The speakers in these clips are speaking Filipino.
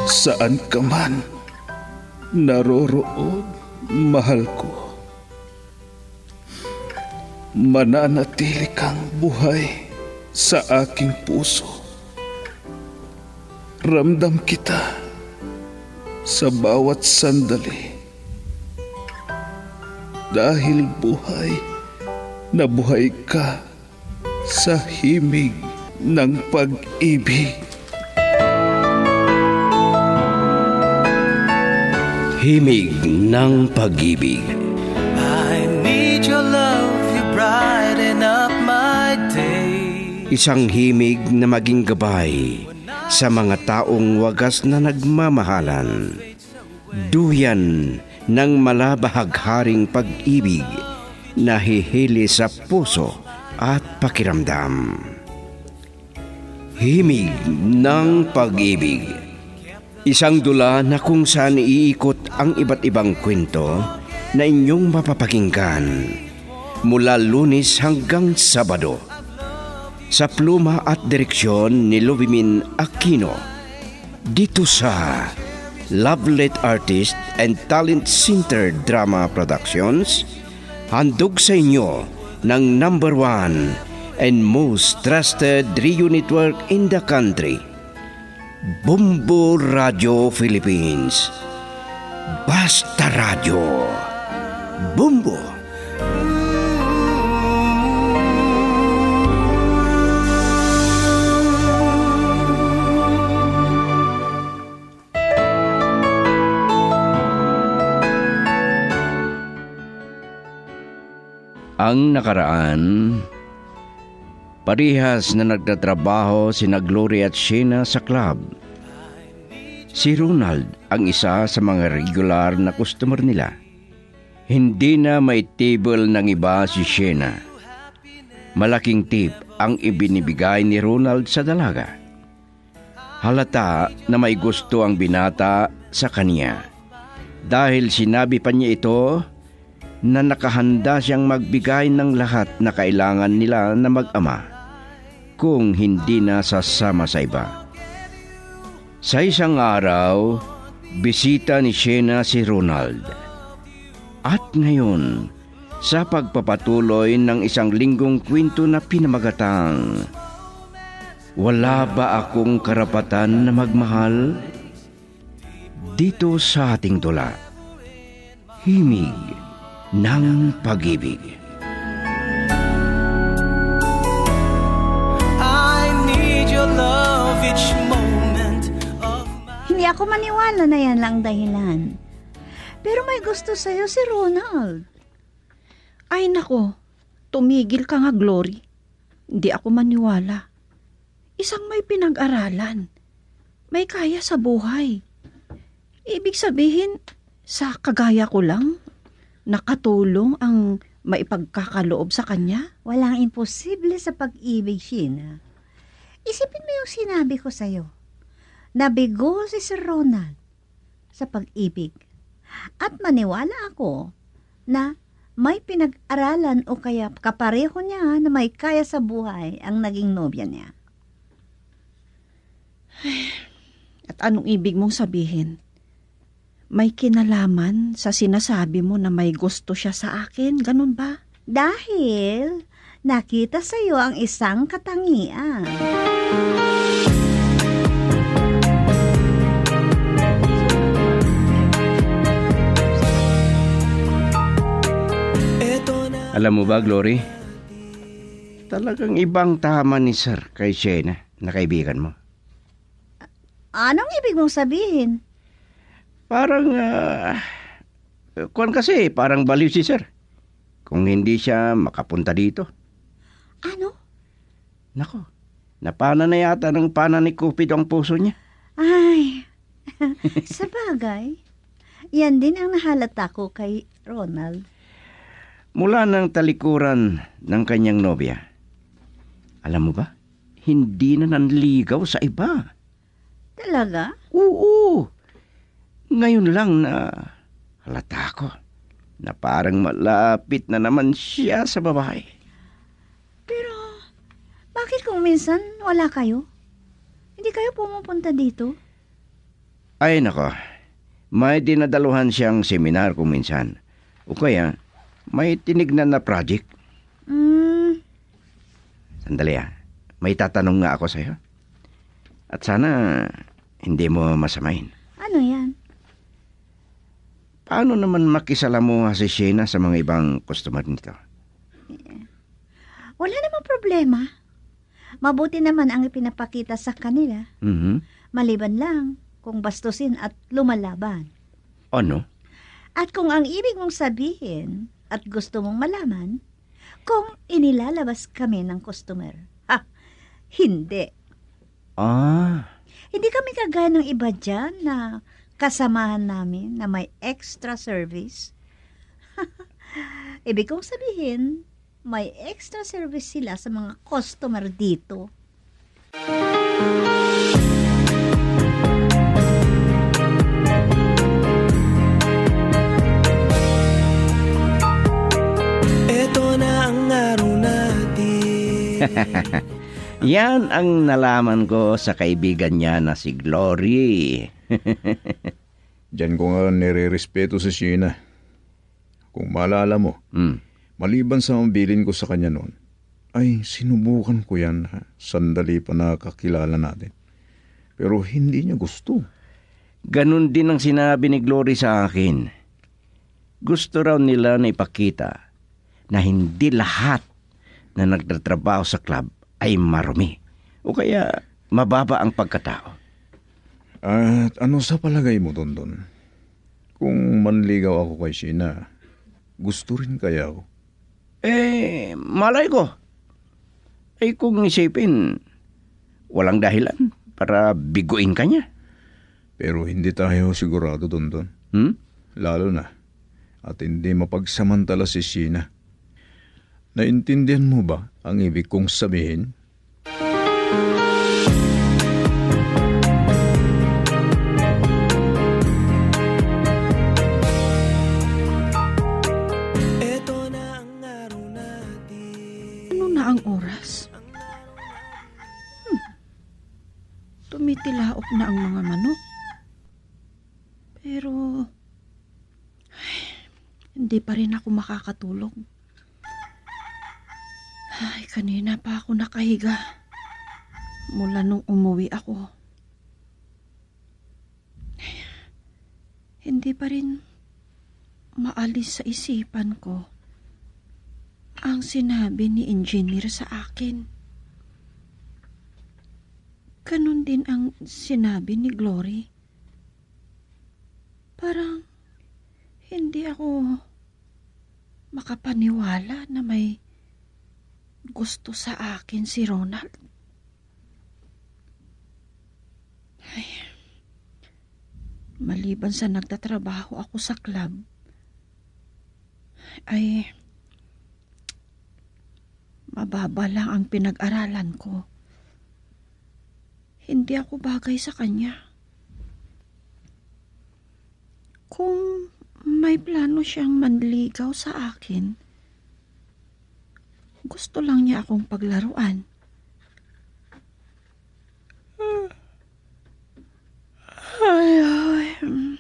Saan ka man naroroon, mahal ko, mananatili kang buhay sa aking puso. Ramdam kita sa bawat sandali. Dahil buhay na buhay ka sa himig ng pag-ibig. Himig ng pag-ibig. I need your love, you brighten up my day. Isang himig na maging gabay sa mga taong wagas na nagmamahalan. Duyan ng malabahagharing pag-ibig na hihili sa puso at pakiramdam. Himig ng pag-ibig. Isang dula na kung saan iikot ang iba't ibang kwento na inyong mapapakinggan mula Lunes hanggang Sabado. Sa pluma at direksyon ni Lubimin Aquino. Dito sa Lovelet Artist and Talent Center Drama Productions, handog sa inyo ng #1 and most trusted radio network in the country, Bumbo Radio Philippines. Basta Radio. Bumbo. Ang nakaraan, parihas na nagtatrabaho sina Gloria at Sheena sa club. Si Ronald ang isa sa mga regular na customer nila. Hindi na may table ng iba si Sheena. Malaking tip ang ibinibigay ni Ronald sa dalaga. Halata na may gusto ang binata sa kanya. Dahil sinabi pa niya ito na nakahanda siyang magbigay ng lahat na kailangan nila na mag-ama kung hindi na sasama sa iba. Sa isang araw, bisita ni Sheena si Ronald. At ngayon, sa pagpapatuloy ng isang linggong kwento na pinamagatang, "Wala ba akong karapatan na magmahal?" Dito sa ating dula, Himig ng pag-ibig. I need your love each moment of my... Hindi ako maniwala na yan lang dahilan. Pero may gusto sa'yo si Ronald. Ay nako, tumigil ka nga, Glory. Hindi ako maniwala. Isang may pinag-aralan. May kaya sa buhay. Ibig sabihin, sa kagaya ko lang, nakatulong ang maipagkakaloob sa kanya? Walang imposible sa pag-ibig, Sheena. Isipin mo yung sinabi ko sa'yo. Nabigo si Sir Ronald sa pag-ibig. At maniwala ako na may pinag-aralan o kaya kapareho niya na may kaya sa buhay ang naging nobya niya. At anong ibig mong sabihin? May kinalaman sa sinasabi mo na may gusto siya sa akin? Ganun ba? Dahil nakita sa'yo ang isang katangian. Alam mo ba, Glory? Talagang ibang tama ni Sir kay Sheena na kaibigan mo. Anong ibig mong sabihin? Parang, kuwan kasi, parang baliw si Sir. Kung hindi siya makapunta dito. Ano? Nako, napana na yata ng pana ni Cupid ang puso niya. Ay, sa bagay, yan din ang nahalata ko kay Ronald. Mula ng talikuran ng kanyang nobya. Alam mo ba, hindi na nanligaw sa iba. Talaga? Oo. Ngayon lang na halata ko na parang malapit na naman siya sa babae. Pero, bakit kung minsan wala kayo? Hindi kayo pumupunta dito? Ay nako, may dinadaluhan siyang seminar kung minsan. O kaya, may tinignan na project. Hmm, Sandali may tatanong nga ako sa'yo. At sana hindi mo masamain. ano yan? Paano naman makisalamuha si Sheena sa mga ibang customer nito? Wala namang problema. Mabuti naman ang ipinapakita sa kanila. Mhm. Maliban lang kung bastusin at lumalaban. Ano? At kung ang ibig mong sabihin at gusto mong malaman, kung inilalabas kami ng customer. Ha, hindi. Ah, Hindi kami kagaya ng iba dyan na kasamahan namin na may extra service. Ibig kong sabihin, may extra service sila sa mga customer dito. Ito na ang araw natin. yan ang nalaman ko sa kaibigan niya na si Glory. Diyan ko nga nire-respeto si Sheena. Kung maalala mo, maliban sa mabilin ko sa kanya noon, ay sinubukan ko yan sandali pa nakakilala natin. Pero hindi niya gusto. Ganon din ang sinabi ni Glory sa akin. Gusto raw nila na ipakita na hindi lahat na nagtatrabaho sa club ay marumi o kaya mababa ang pagkatao. At ano sa palagay mo, Dondon? Kung manligaw ako kay Sheena, gusto rin kaya ako? Malay ko. Kung isipin, walang dahilan para biguin ka niya. Pero hindi tayo sigurado, Dondon. Lalo na. At hindi mapagsamantala si Sheena. Naintindihan mo ba ang ibig kong sabihin? Ito na ang araw natin. Ano na ang oras? Tumitilaok na ang mga manok. Pero, hindi pa rin ako makakatulog. Ay, kanina pa ako nakahiga. Mula nung umuwi ako. Hindi pa rin maalis sa isipan ko ang sinabi ni engineer sa akin. Ganon din ang sinabi ni Glory. Parang hindi ako makapaniwala na may gusto sa akin si Ronald. Ay, maliban sa nagtatrabaho ako sa club, ay mababa lang ang pinag-aralan ko. Hindi ako bagay sa kanya. Kung may plano siyang manligaw sa akin, gusto lang niya akong paglaruan. Ay,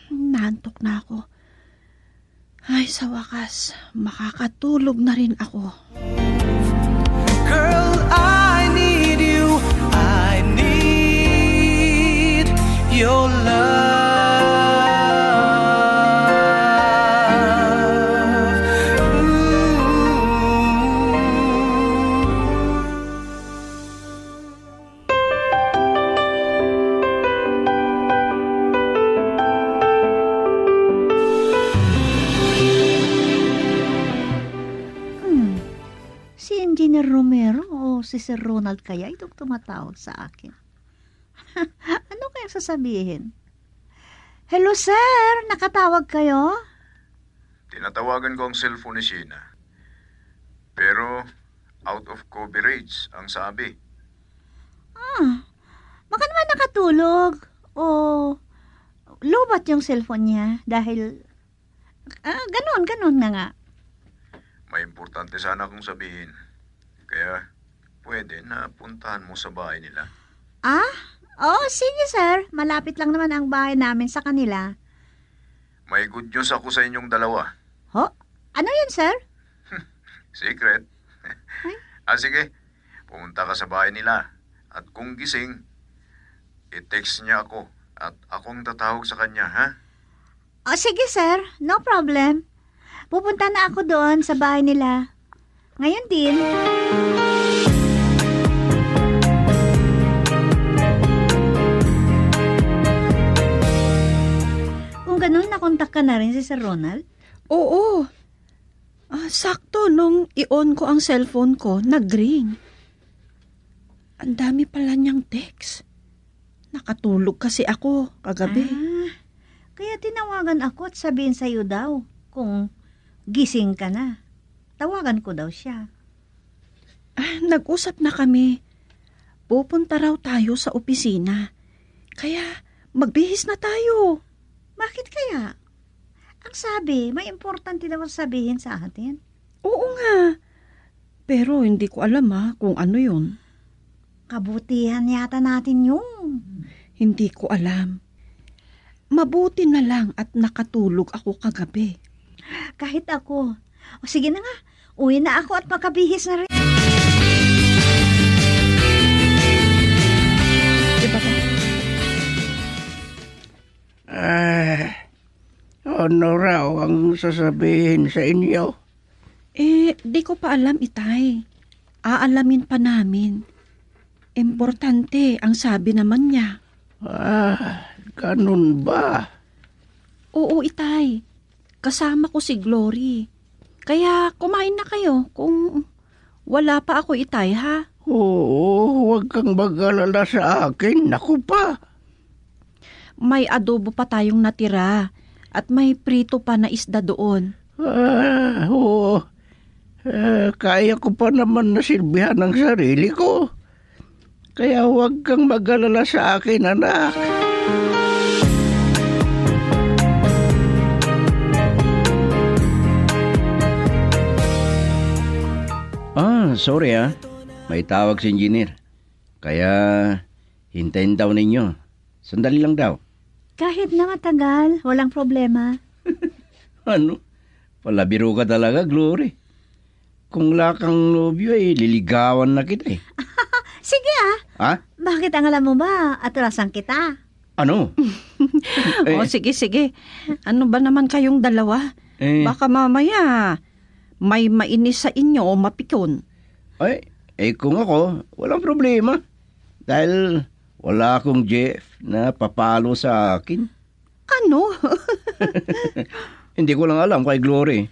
naantok na ako. Ay, sa wakas, makakatulog na rin ako. Girl, I need you. I need your love. Si Engineer Romero o si Sir Ronald kaya itong tumatawag sa akin. Ano kaya sasabihin? Hello, sir! Nakatawag kayo? Tinatawagan ko ang cellphone ni Sheena. Pero out of coverage ang sabi. Baka naman nakatulog o lobat yung cellphone niya dahil ganon na nga. May importante sana akong sabihin. Kaya pwede na puntahan mo sa bahay nila. Oh, sige sir. Malapit lang naman ang bahay namin sa kanila. May good news ako sa inyong dalawa. Ho? Ano yun, sir? Secret. Ay? Sige. Pumunta ka sa bahay nila. At kung gising, i-text niya ako. At akong tatawag sa kanya, ha? Oh, sige sir. No problem. Pupunta na ako doon sa bahay nila. Ngayon din. Kung ganun, nakontak ka na rin si Sir Ronald? Oo. Sakto, nung i-on ko ang cellphone ko, nag-ring. Ang dami pala niyang text. Nakatulog kasi ako kagabi. Kaya tinawagan ako at sabihin sa'yo daw kung gising ka na. Tawagan ko daw siya. Nag-usap na kami. Pupunta raw tayo sa opisina. Kaya magbihis na tayo. Bakit kaya? Ang sabi, may importante daw sabihin sa atin. Oo nga. Pero hindi ko alam kung ano yun. Kabutihan yata natin yung. Hindi ko alam. Mabuti na lang at nakatulog ako kagabi. Kahit ako. O sige na nga, uwi na ako at makabihis na rin. Diba ba? Ano raw ang sasabihin sa inyo? Di ko pa alam, Itay. Aalamin pa namin. Importante ang sabi naman niya. Ganun ba? Oo, Itay. Kasama ko si Glory. Kaya kumain na kayo kung wala pa ako, Itay, ha? Oo, huwag kang mag-alala sa akin. Naku pa. May adobo pa tayong natira at may prito pa na isda doon. Oo. Kaya ko pa naman nasilbihan ng sarili ko. Kaya huwag kang mag-alala sa akin, anak. Sorry May tawag si engineer. Kaya hintayin daw ninyo. Sandali lang daw. Kahit na matagal, walang problema. Ano? Palabiro ka talaga, Glory. Kung wala kang nobyo liligawan na kita eh. Sige Ha? Bakit ang alam mo ba? Atrasan kita. Ano? Sige. Ano ba naman kayong dalawa? Baka mamaya may mainis sa inyo o mapikon. Kung ako, walang problema. Dahil wala akong Jeff na papalo sa akin. Ano? Hindi ko lang alam kay Glory.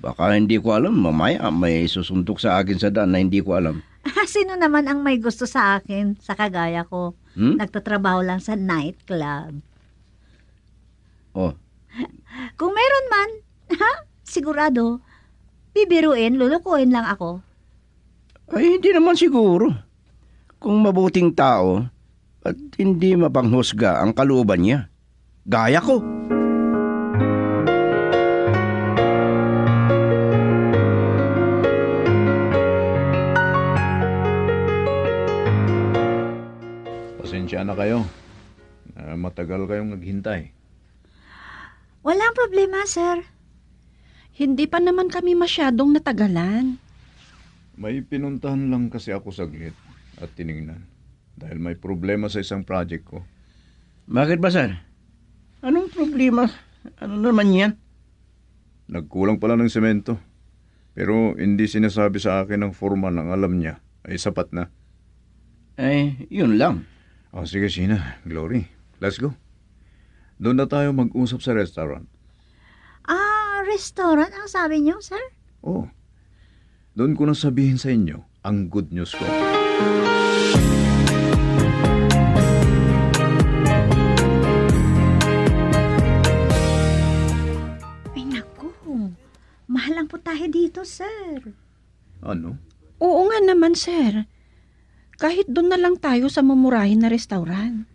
Baka hindi ko alam, mamaya may susuntok sa akin sa daan na hindi ko alam. Sino naman ang may gusto sa akin sa kagaya ko? Nagtatrabaho lang sa nightclub. Oh, Kung meron man, sigurado, bibiruin, lulukuin lang ako. hindi naman siguro. Kung mabuting tao at hindi mapanghusga ang kalooban niya. Gaya ko. Pasensya na kayo. Matagal kayong naghintay. Walang problema, sir. Hindi pa naman kami masyadong natagalan. May pinuntahan lang kasi ako saglit at tiningnan. Dahil may problema sa isang project ko. Bakit ba, sir? Anong problema? Ano naman yan? Nagkulang pala ng semento. Pero hindi sinasabi sa akin ng foreman ang alam niya ay sapat na. Yun lang. Sige, Sheena, Glory. Let's go. Doon na tayo mag-usap sa restaurant. Restaurant ang sabi niyo, sir? Doon ko na sabihin sa inyo ang good news ko. Ay, naku. Mahal ang putahe dito, sir. Ano? Oo nga naman, sir. Kahit doon na lang tayo sa mamurahin na restaurant.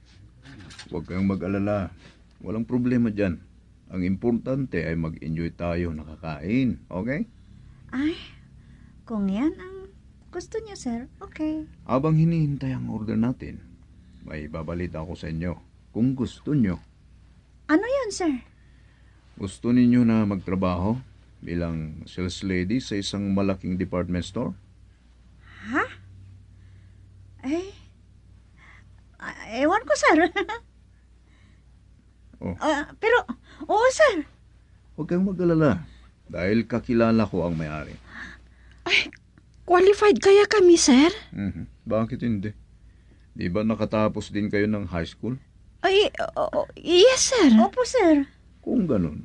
Huwag kang mag-alala. Walang problema dyan. Ang importante ay mag-enjoy tayo nakakain. Okay? Ay, kung yan ang gusto niyo, sir, okay. Habang hinihintay ang order natin, may babalita ako sa inyo. Kung gusto nyo, Ano yun, sir? gusto ninyo na magtrabaho bilang sales lady sa isang malaking department store? Eh, ewan ko, sir. Oh. Pero, oo, sir. Huwag kang mag-alala dahil kakilala ko ang may-ari. Qualified kaya kami, sir? Bakit hindi? Di ba nakatapos din kayo ng high school? Ay, yes, sir. Opo, sir. Kung ganun,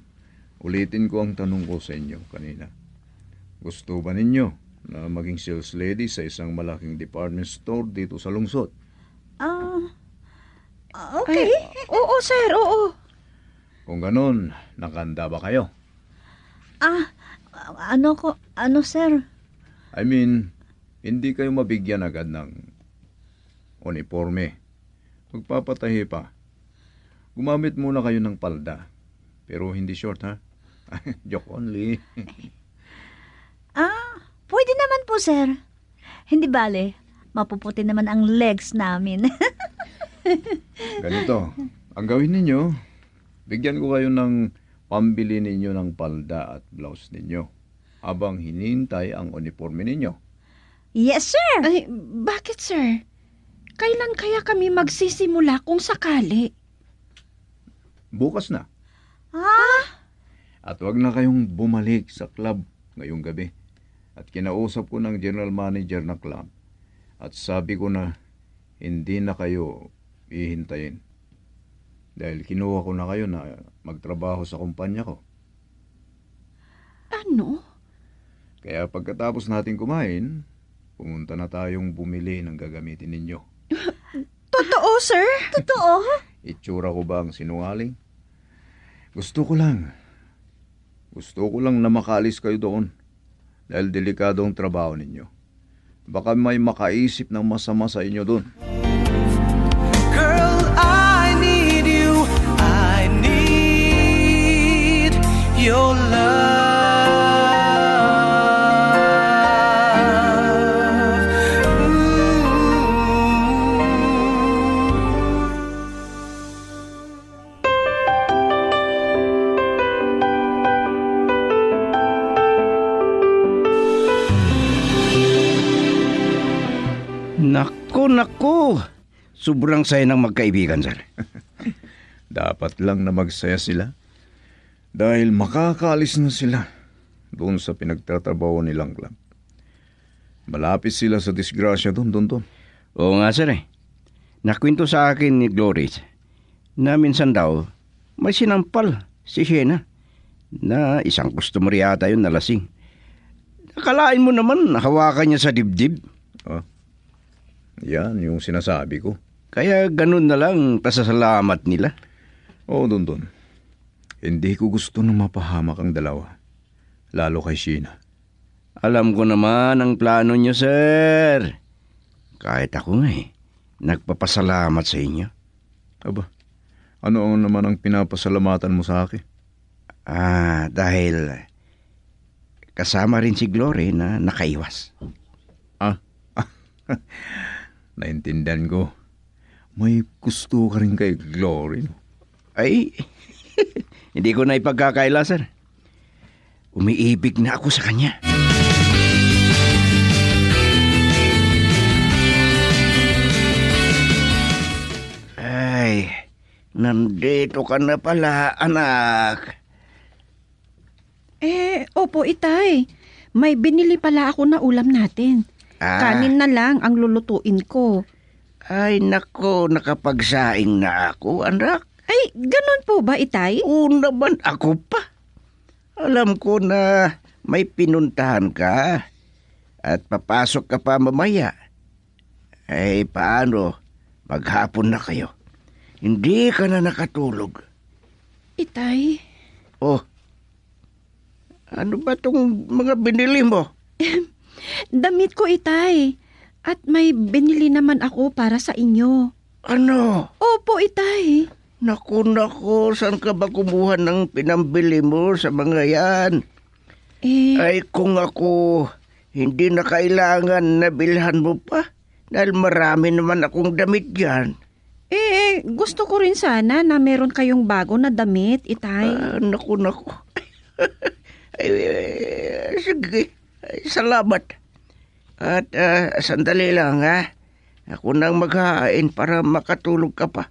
ulitin ko ang tanong ko sa inyo kanina. Gusto ba ninyo na maging sales lady sa isang malaking department store dito sa lungsod? Okay. Ay, oo, sir, oo. Kung ganun, nakanda ba kayo? Ano, sir? I mean, hindi kayo mabigyan agad ng uniforme. Magpapatahi pa. Gumamit muna kayo ng palda. Pero hindi short, ha? Joke only. Pwede naman po, sir. Hindi bale, mapuputi naman ang legs namin. Ganito, ang gawin ninyo, bigyan ko kayo ng pambili ninyo ng palda at blouse ninyo habang hinihintay ang uniforme ninyo. Yes, sir. Ay, bakit, sir? Kailan kaya kami magsisimula kung sakali? Bukas na. At wag na kayong bumalik sa club ngayong gabi. At kinausap ko ng general manager ng club. At sabi ko na hindi na kayo ihintayin. Dahil kinuha ko na kayo na magtrabaho sa kumpanya ko. Ano? Kaya pagkatapos natin kumain, pumunta na tayong bumili ng gagamitin ninyo. Totoo, sir? Totoo? Itsura ko ba ang sinungaling? Gusto ko lang na makaalis kayo doon. Dahil delikado ang trabaho ninyo. Baka may makaisip ng masama sa inyo doon. Girl, I need you. I need your love. Naku. Sobrang saya ng magkaibigan, sir. Dapat lang na magsaya sila. Dahil makakaalis na sila doon sa pinagtatrabaho nilang club. Malapit sila sa disgrasya doon. Oo nga, sir eh. Nakwento sa akin ni Glory na minsan daw may sinampal si Shena na isang customer yata yun na lasing. Akalain mo naman hawakan niya sa dibdib. Yan yung sinasabi ko. Kaya ganun na lang pasasalamat nila. Oo, Dondon. Hindi ko gusto na mapahamak ang dalawa. Lalo kay Sheena. Alam ko naman ang plano niyo, sir. Kahit ako nga nagpapasalamat sa inyo. Aba, ano naman ang pinapasalamatan mo sa akin? Dahil kasama rin si Glory na nakaiwas. Naintindihan ko. May gusto ka rin kay Glory, no? Ay, hindi ko na ipagkakaila, sir. Umiibig na ako sa kanya. Ay, nandito ka na pala, anak. Opo, itay. May binili pala ako na ulam natin. Kanin na lang ang lulutuin ko. Ay, nako, nakapagsaing na ako, anak. Ay, ganun po ba, itay? Oo naman, ako pa. Alam ko na may pinuntahan ka at papasok ka pa mamaya. Ay, paano? Maghapon na kayo. Hindi ka na nakatulog. Itay? Oh, ano ba tong mga binili mo? Damit ko, itay. At may binili naman ako para sa inyo. Ano? Opo, itay. Naku, saan ka ba kumuha ng pinambili mo sa mga yan? Ay, kung ako hindi na kailangan na bilhan mo pa dahil marami naman akong damit yan. Gusto ko rin sana na meron kayong bago na damit, itay. Naku. Sige, salamat. At sandali lang ha. Ako nang maghahain para makatulog ka pa.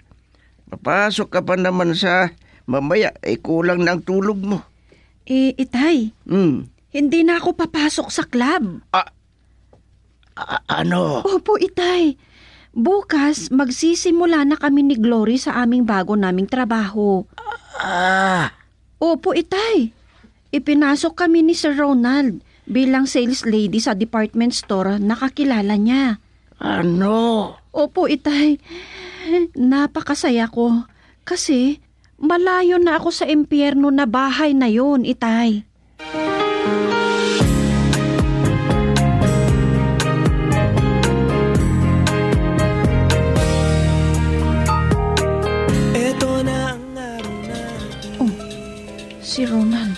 Papasok ka pa naman sa mamaya, kulang ng tulog mo. Itay, Hmm. hindi na ako papasok sa club. Ano? Opo, itay. Bukas, magsisimula na kami ni Glory sa aming bago naming trabaho. Opo, itay. Ipinasok kami ni Sir Ronald bilang sales lady sa department store na kakilala niya. Ano? Opo, itay. Napakasaya ko. Kasi malayo na ako sa impyerno na bahay na yon, itay. Ito na ang araw natin. Si Ronald.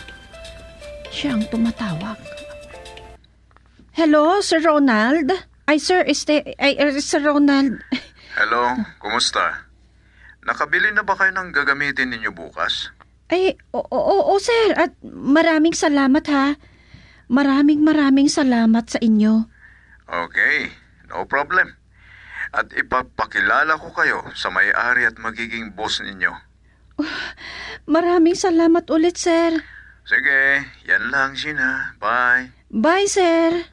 Siya ang tumatawag. Hello, Sir Ronald? Sir Ronald. Hello, kumusta? Nakabili na ba kayo ng gagamitin ninyo bukas? Oo, sir. At maraming salamat, ha. Maraming salamat sa inyo. Okay, no problem. At ipapakilala ko kayo sa may-ari at magiging boss ninyo. Maraming salamat ulit, sir. Sige, yan lang, Sheena. Bye. Bye, sir.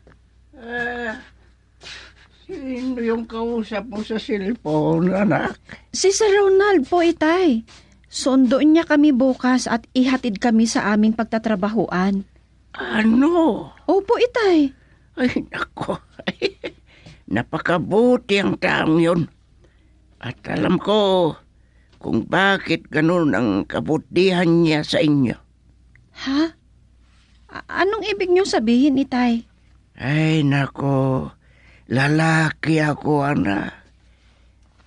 Sino yung kausap mo sa cellphone, anak? Si Sir Ronald po, itay. Sunduin niya kami bukas at ihatid kami sa aming pagtatrabahuan. Ano? Opo, itay. Ay, nako. Napakabuti ang taong yun. At alam ko kung bakit ganun ang kabutihan niya sa inyo. Ha? Anong ibig niyong sabihin, itay? Ay, nako. Lalaki ako, anak.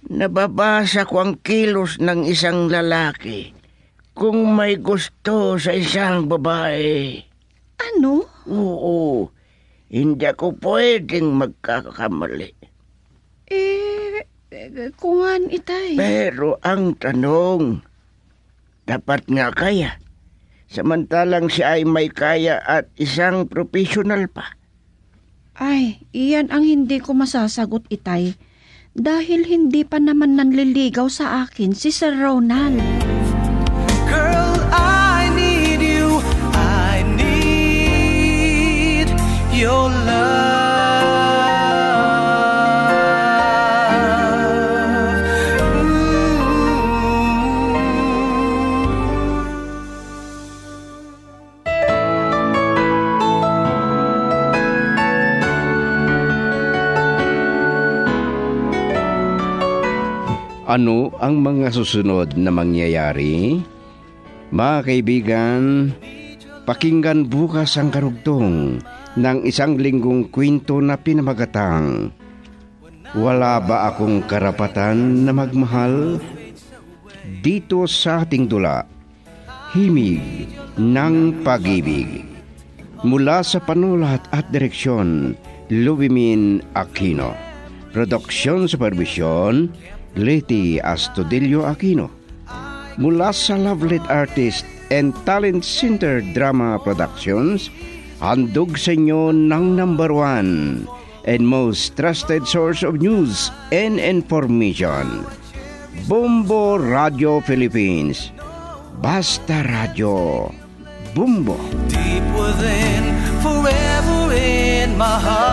Nababasa ko ang kilos ng isang lalaki kung may gusto sa isang babae. Ano? Oo, hindi ako pwedeng magkakamali. Kuwan, itay. Pero ang tanong, dapat nga kaya? Samantalang siya ay may kaya at isang professional pa. Ay, iyan ang hindi ko masasagot, itay. Dahil hindi pa naman nanliligaw sa akin si Sir Ronald. Girl, I need you. I need your love. Ano ang mga susunod na mangyayari? Mga kaibigan, pakinggan bukas ang karugtong ng isang linggong kwento na pinamagatang Wala ba akong karapatan na magmahal? Dito sa ating dula, Himig ng Pag-ibig. Mula sa panulat at direksyon, Lubimin Aquino. Produksyon Supervision, Leti Astudillo Aquino. Mula sa Lovelit Artist and Talent Center Drama Productions, handog sa inyo ng #1 and most trusted source of news and information. Bumbo Radio Philippines. Basta Radio. Bumbo. Deep within, forever in my heart.